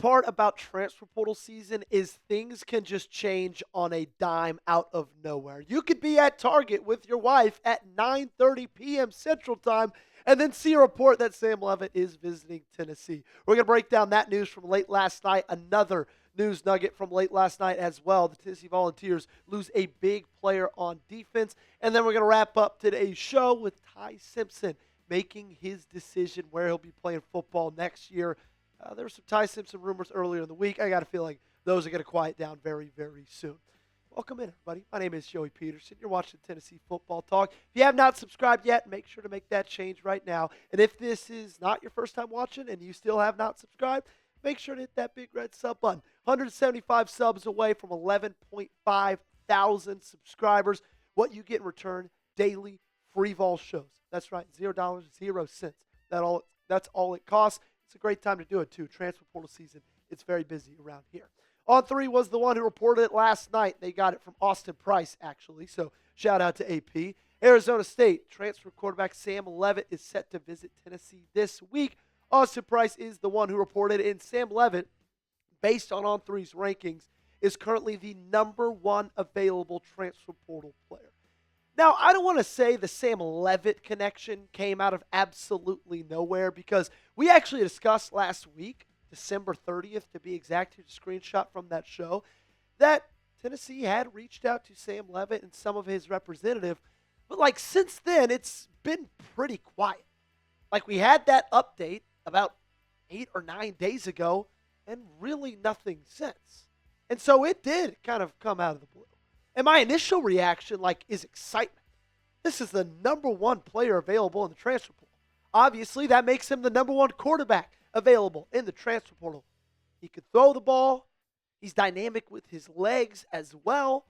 part about transfer portal season is things can just change on a dime out of nowhere. You could be at Target with your wife at 9:30 p.m. Central Time and then see a report that Sam Leavitt is visiting Tennessee. We're going to break down that news from late last night, another news nugget from late last night as well. The Tennessee Volunteers lose a big player on defense. And then we're going to wrap up today's show with Ty Simpson making his decision where he'll be playing football next year. There were some Ty Simpson rumors earlier in the week. I got a feeling those are going to quiet down very, very soon. Welcome in, everybody. My name is Joey Peterson. You're watching Tennessee Football Talk. If you have not subscribed yet, make sure to make that change right now. And if this is not your first time watching and you still have not subscribed, make sure to hit that big red sub button. 175 subs away from 11.5 thousand subscribers. What you get in return, daily free vol shows. That's right, $0, 0 cents. That's all it costs. It's a great time to do it, too. Transfer portal season, it's very busy around here. On 3 was the one who reported it last night. They got it from Austin Price, actually, so shout out to AP. Arizona State transfer quarterback Sam Leavitt is set to visit Tennessee this week. Austin Price is the one who reported it, and Sam Leavitt, based on On3's rankings, is currently the #1 available transfer portal player. Now, I don't want to say the Sam Leavitt connection came out of absolutely nowhere because we actually discussed last week, December 30th to be exact, here's a screenshot from that show, that Tennessee had reached out to Sam Leavitt and some of his representative. But, since then, it's been pretty quiet. We had that update about 8 or 9 days ago and really nothing since. And so it did kind of come out of the blue. And my initial reaction, is excitement. This is the #1 player available in the transfer portal. Obviously, that makes him the #1 quarterback available in the transfer portal. He could throw the ball. He's dynamic with his legs as well.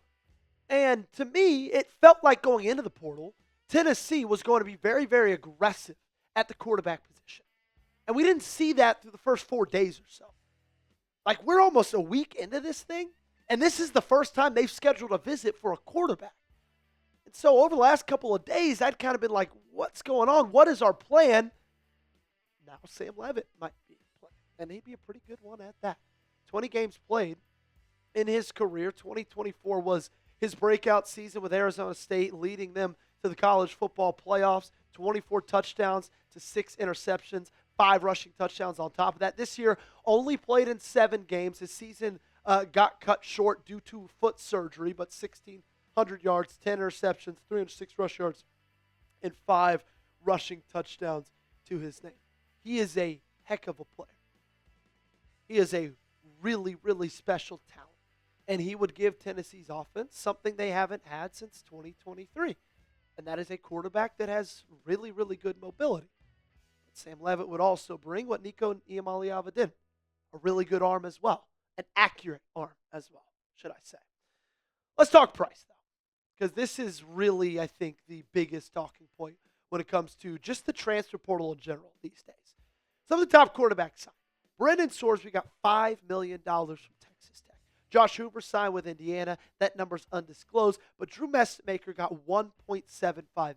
And to me, it felt like going into the portal, Tennessee was going to be very, very aggressive at the quarterback position. And we didn't see that through the first 4 days or so. We're almost a week into this thing. And this is the first time they've scheduled a visit for a quarterback. And so over the last couple of days, I'd kind of been like, what's going on? What is our plan? Now Sam Leavitt might be a plan. And maybe a pretty good one at that. 20 games played in his career. 2024 was his breakout season with Arizona State, leading them to the college football playoffs. 24 touchdowns to 6 interceptions, 5 rushing touchdowns on top of that. This year, only played in 7 games. His season got cut short due to foot surgery, but 1,600 yards, 10 interceptions, 306 rush yards, and 5 rushing touchdowns to his name. He is a heck of a player. He is a really, really special talent, and he would give Tennessee's offense something they haven't had since 2023, and that is a quarterback that has really, really good mobility. But Sam Leavitt would also bring what Nico Iamaleava did, a really good arm as well. An accurate arm as well, should I say. Let's talk price, though, because this is really, I think, the biggest talking point when it comes to just the transfer portal in general these days. Some of the top quarterbacks signed. Brendan Sorsby got $5 million from Texas Tech. Josh Hoover signed with Indiana. That number's undisclosed, but Drew Mestemaker got $1.75 million.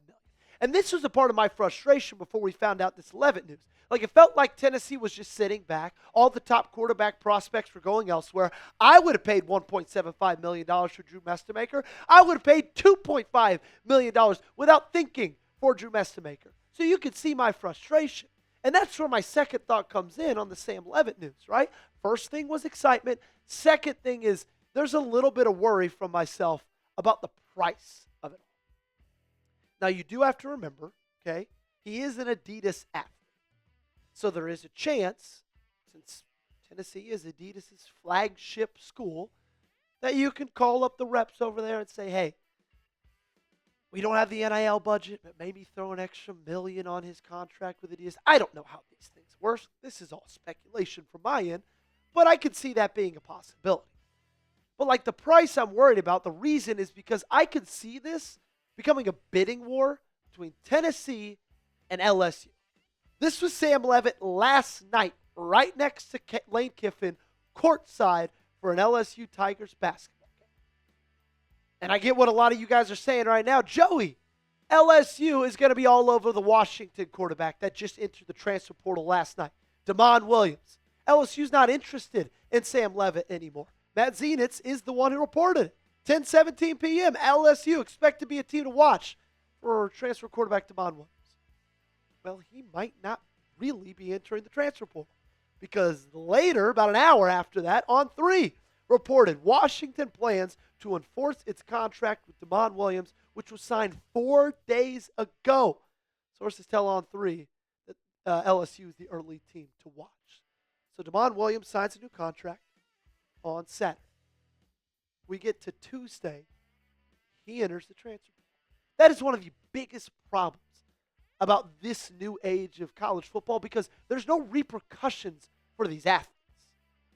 And this was a part of my frustration before we found out this Leavitt news. It felt like Tennessee was just sitting back. All the top quarterback prospects were going elsewhere. I would have paid $1.75 million for Drew Mestemaker. I would have paid $2.5 million without thinking for Drew Mestemaker. So you could see my frustration. And that's where my second thought comes in on the Sam Leavitt news, right? First thing was excitement. Second thing is there's a little bit of worry from myself about the price of it all. Now, you do have to remember, okay, he is an Adidas athlete. So there is a chance, since Tennessee is Adidas' flagship school, that you can call up the reps over there and say, hey, we don't have the NIL budget, but maybe throw an extra $1 million on his contract with Adidas. I don't know how these things work. This is all speculation from my end, but I could see that being a possibility. But the price I'm worried about, the reason is because I could see this becoming a bidding war between Tennessee and LSU. This was Sam Leavitt last night, right next to Lane Kiffin, courtside for an LSU Tigers basketball game. And I get what a lot of you guys are saying right now. Joey, LSU is going to be all over the Washington quarterback that just entered the transfer portal last night, Damon Williams. LSU's not interested in Sam Leavitt anymore. Matt Zenitz is the one who reported it. 10:17 p.m. LSU expect to be a team to watch for transfer quarterback Damon Williams. Well, he might not really be entering the transfer portal because later, about an hour after that, On3 reported Washington plans to enforce its contract with Damon Williams, which was signed 4 days ago. Sources tell On3 that LSU is the early team to watch. So Damon Williams signs a new contract on Saturday. We get to Tuesday, he enters the transfer portal. That is one of the biggest problems about this new age of college football because there's no repercussions for these athletes.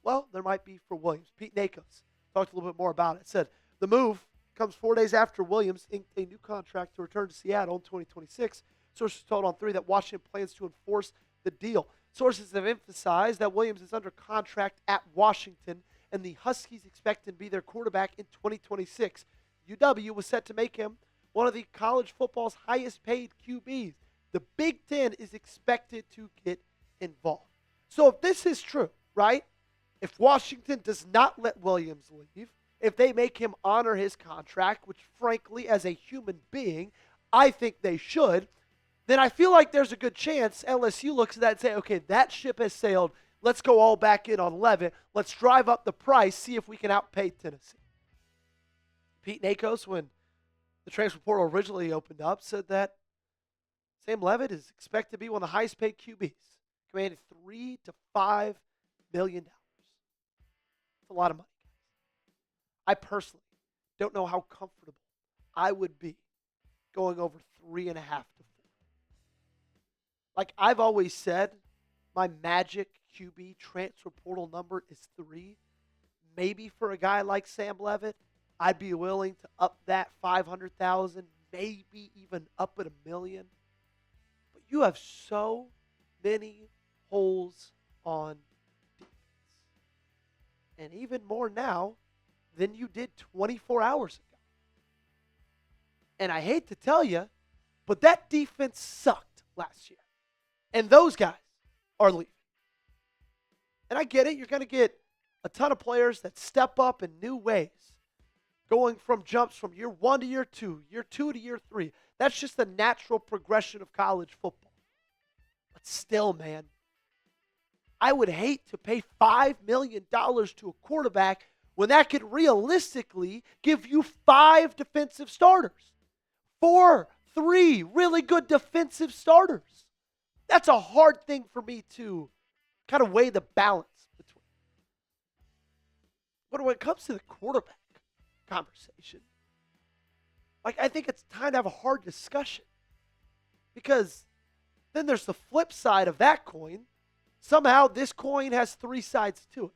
Well, there might be for Williams. Pete Nakos talked a little bit more about it. Said the move comes 4 days after Williams inked a new contract to return to Seattle in 2026. Sources told On3 that Washington plans to enforce the deal. Sources have emphasized that Williams is under contract at Washington, and the Huskies expect him to be their quarterback in 2026. UW was set to make him one of the college football's highest paid QBs. The Big Ten is expected to get involved. So if this is true, right? If Washington does not let Williams leave, if they make him honor his contract, which frankly, as a human being, I think they should, then I feel like there's a good chance LSU looks at that and say, okay, that ship has sailed. Let's go all back in on Levit. Let's drive up the price, see if we can outpay Tennessee. Pete Nakos, when the transfer portal originally opened up, said that Sam Leavitt is expected to be one of the highest paid QBs, commanding $3 to $5 million. It's a lot of money, guys. I personally don't know how comfortable I would be going over 3.5 to 4. Like I've always said, my magic QB transfer portal number is 3. Maybe for a guy like Sam Leavitt, I'd be willing to up that 500,000, maybe even up at $1 million. But you have so many holes on defense. And even more now than you did 24 hours ago. And I hate to tell you, but that defense sucked last year. And those guys are leaving. And I get it. You're going to get a ton of players that step up in new ways, going from jumps from year 1 to year 2, year 2 to year 3. That's just the natural progression of college football. But still, man, I would hate to pay $5 million to a quarterback when that could realistically give you 5 defensive starters. 3 really good defensive starters. That's a hard thing for me to kind of weigh the balance between. But when it comes to the quarterback conversation, I think it's time to have a hard discussion. Because then there's the flip side of that coin. Somehow this coin has 3 sides to it.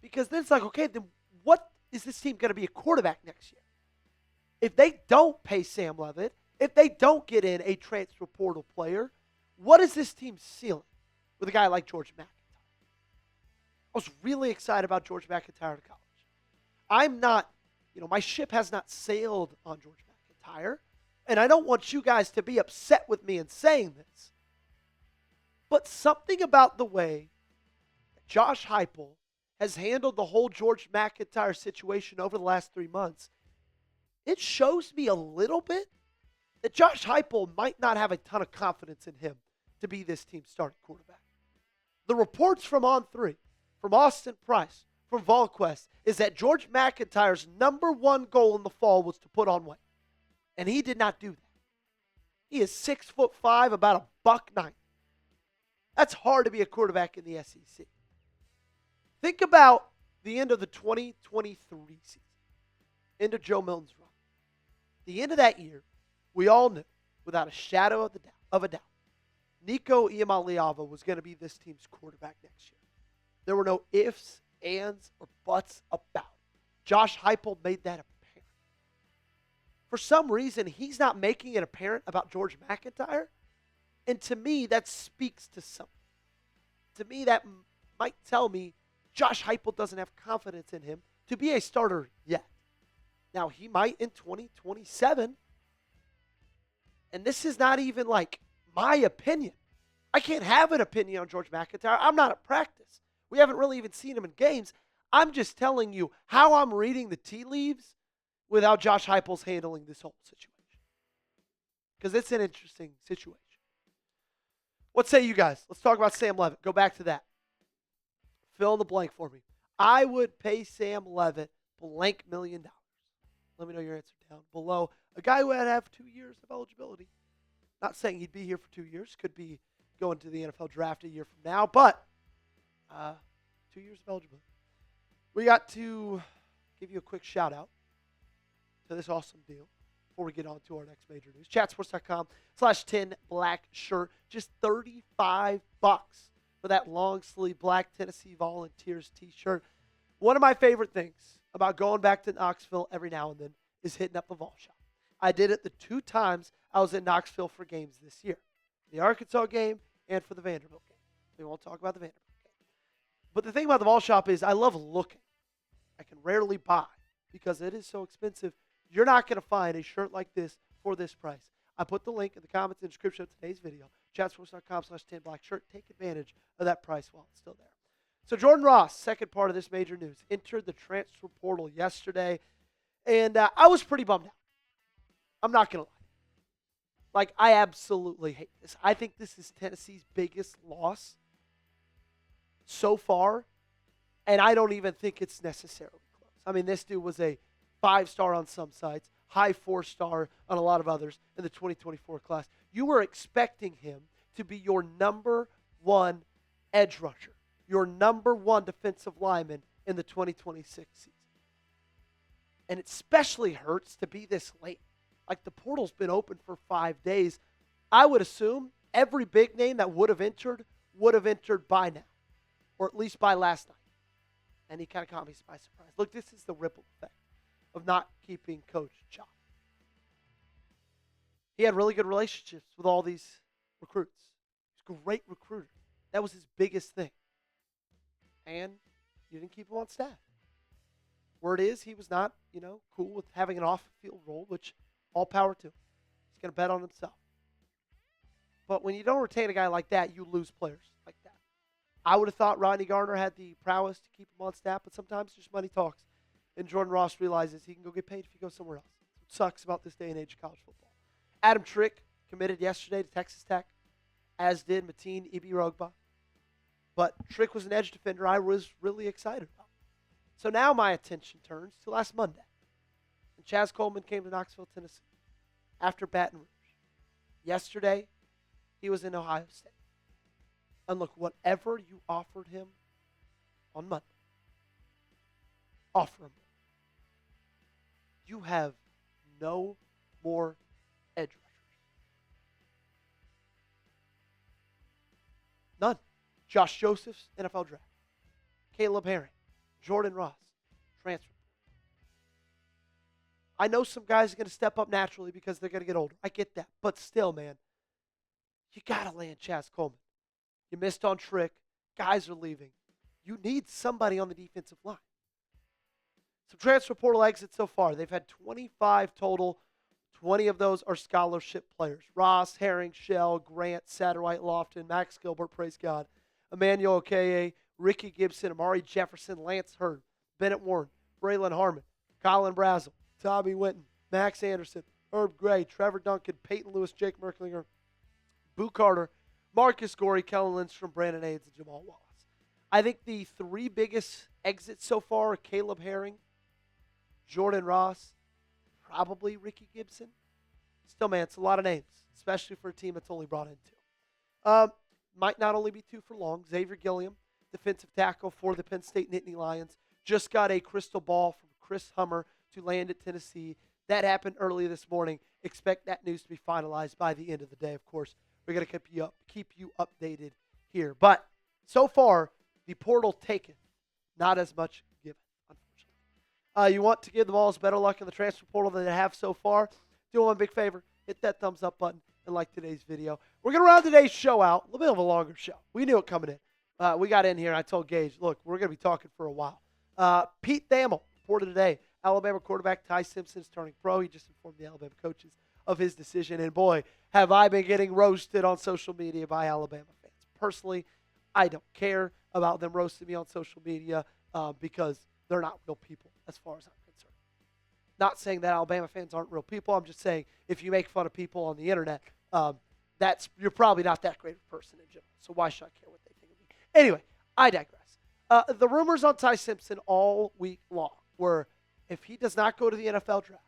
Because then it's like, okay, then what is this team going to be a quarterback next year? If they don't pay Sam Leavitt, if they don't get in a transfer portal player, what is this team's ceiling with a guy like George McIntyre? I was really excited about George McIntyre in college. I'm not, my ship has not sailed on George McIntyre, and I don't want you guys to be upset with me in saying this. But something about the way that Josh Heupel has handled the whole George McIntyre situation over the last 3 months, it shows me a little bit that Josh Heupel might not have a ton of confidence in him to be this team's starting quarterback. The reports from On3, from Austin Price, from VolQuest, is that George McIntyre's number 1 goal in the fall was to put on weight. And he did not do that. He is 6'5", about $190. That's hard to be a quarterback in the SEC. Think about the end of the 2023 season, end of Joe Milton's run. The end of that year, we all knew, without a shadow of a doubt, Nico Iamaleava was going to be this team's quarterback next year. There were no ifs, ands, or buts about it. Josh Heupel made that apparent. For some reason, he's not making it apparent about George McIntyre, and to me, that speaks to something. To me, that might tell me Josh Heupel doesn't have confidence in him to be a starter yet. Now, he might in 2027, and this is not even my opinion. I can't have an opinion on George McIntyre. I'm not at practice. We haven't really even seen him in games. I'm just telling you how I'm reading the tea leaves with how Josh Heupel's handling this whole situation. Because it's an interesting situation. What say you guys? Let's talk about Sam Leavitt. Go back to that. Fill in the blank for me. I would pay Sam Leavitt blank $1 million. Let me know your answer down below. A guy who had to have 2 years of eligibility. Not saying he'd be here for 2 years. Could be going to the NFL draft a year from now. But 2 years of eligibility. We got to give you a quick shout out to this awesome deal before we get on to our next major news. Chatsports.com/10black shirt. Just $35 for that long sleeve black Tennessee Volunteers t-shirt. One of my favorite things about going back to Knoxville every now and then is hitting up the Vol Shop. I did it the 2 times I was in Knoxville for games this year. The Arkansas game and for the Vanderbilt game. We won't talk about the Vanderbilt game. But the thing about the Vol Shop is I love looking. I can rarely buy because it is so expensive. You're not going to find a shirt like this for this price. I put the link in the comments and description of today's video. Chatsports.com/10black shirt. Take advantage of that price while it's still there. So Jordan Ross, second part of this major news, entered the transfer portal yesterday. And I was pretty bummed out. I'm not going to lie. Like, I absolutely hate this. I think this is Tennessee's biggest loss so far. And I don't even think it's necessarily close. I mean, this dude was a 5-star on some sites, high 4-star on a lot of others in the 2024 class. You were expecting him to be your number 1 edge rusher, your number 1 defensive lineman in the 2026 season. And it especially hurts to be this late. Like, the portal's been open for 5 days. I would assume every big name that would have entered by now, or at least by last night. And he kind of caught me by surprise. Look, this is the ripple effect of not keeping Coach Chop. He had really good relationships with all these recruits. He's a great recruiter. That was his biggest thing. And you didn't keep him on staff. Word is he was not, cool with having an off-field role, which all power to him. He's going to bet on himself. But when you don't retain a guy like that, you lose players like that. I would have thought Rodney Garner had the prowess to keep him on staff, but sometimes just money talks. And Jordan Ross realizes he can go get paid if he goes somewhere else. It sucks about this day and age of college football. Adam Trick committed yesterday to Texas Tech, as did Mateen Ibirogba. But Trick was an edge defender I was really excited about. So now my attention turns to last Monday. And Chaz Coleman came to Knoxville, Tennessee after Baton Rouge. Yesterday, he was in Ohio State. And look, whatever you offered him on Monday, offer him. You have no more edge rushers. None. Josh Josephs, NFL draft. Caleb Herring, Jordan Ross, transfer. I know some guys are going to step up naturally because they're going to get older. I get that. But still, man, you got to land Chaz Coleman. You missed on Trick. Guys are leaving. You need somebody on the defensive line. Some transfer portal exits so far. They've had 25 total. 20 of those are scholarship players. Ross, Herring, Shell, Grant, Satterwhite, Lofton, Max Gilbert, praise God, Emmanuel Okeye, Ricky Gibson, Amari Jefferson, Lance Hurd, Bennett Warren, Braylon Harmon, Colin Brazel, Tommy Winton, Max Anderson, Herb Gray, Trevor Duncan, Peyton Lewis, Jake Merklinger, Boo Carter, Marcus Gorey, Kellen Lindstrom, Brandon Aids, and Jamal Wallace. I think the 3 biggest exits so far are Caleb Herring, Jordan Ross, probably Ricky Gibson. Still, man, it's a lot of names, especially for a team that's only brought in 2. Might not only be 2 for long. Xavier Gilliam, defensive tackle for the Penn State Nittany Lions, just got a crystal ball from Chris Hummer to land at Tennessee. That happened early this morning. Expect that news to be finalized by the end of the day, of course. We're going to keep you updated here. But so far, the portal taketh, not as much given, unfortunately. You want to give the Vols better luck in the transfer portal than they have so far? Do one big favor. Hit that thumbs up button and like today's video. We're going to round today's show out. A little bit of a longer show. We knew it coming in. We got in here and I told Gage, look, we're going to be talking for a while. Pete Thamel reported today, Alabama quarterback Ty Simpson is turning pro. He just informed the Alabama coaches of his decision. And boy, have I been getting roasted on social media by Alabama fans. Personally, I don't care. about them roasting me on social media because they're not real people as far as I'm concerned. Not saying that Alabama fans aren't real people. I'm just saying if you make fun of people on the internet, you're probably not that great of a person in general. So why should I care what they think of me? Anyway, I digress. The rumors on Ty Simpson all week long were if he does not go to the NFL draft,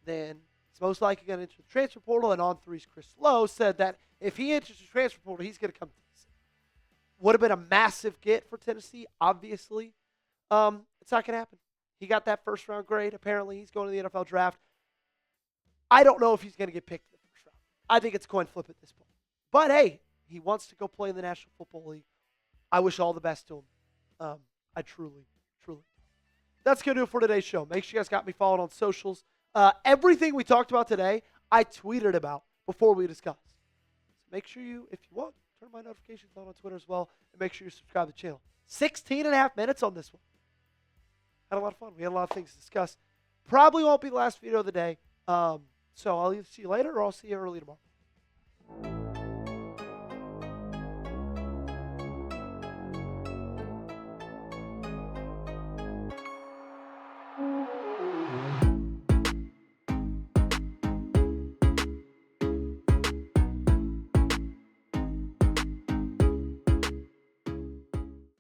then he's most likely going to enter the transfer portal. And On3's Chris Lowe said that if he enters the transfer portal, he's going to come to Tennessee. Would have been a massive get for Tennessee, obviously. It's not going to happen. He got that first-round grade. Apparently, he's going to the NFL draft. I don't know if he's going to get picked in the first round. I think it's coin flip at this point. But, hey, he wants to go play in the National Football League. I wish all the best to him. I truly, truly. That's going to do it for today's show. Make sure you guys got me followed on socials. Everything we talked about today, I tweeted about before we discussed. So make sure you, if you want, turn my notifications on Twitter as well, and make sure you subscribe to the channel. 16 and a half minutes on this one. Had a lot of fun. We had a lot of things to discuss. Probably won't be the last video of the day. So I'll either see you later or I'll see you early tomorrow.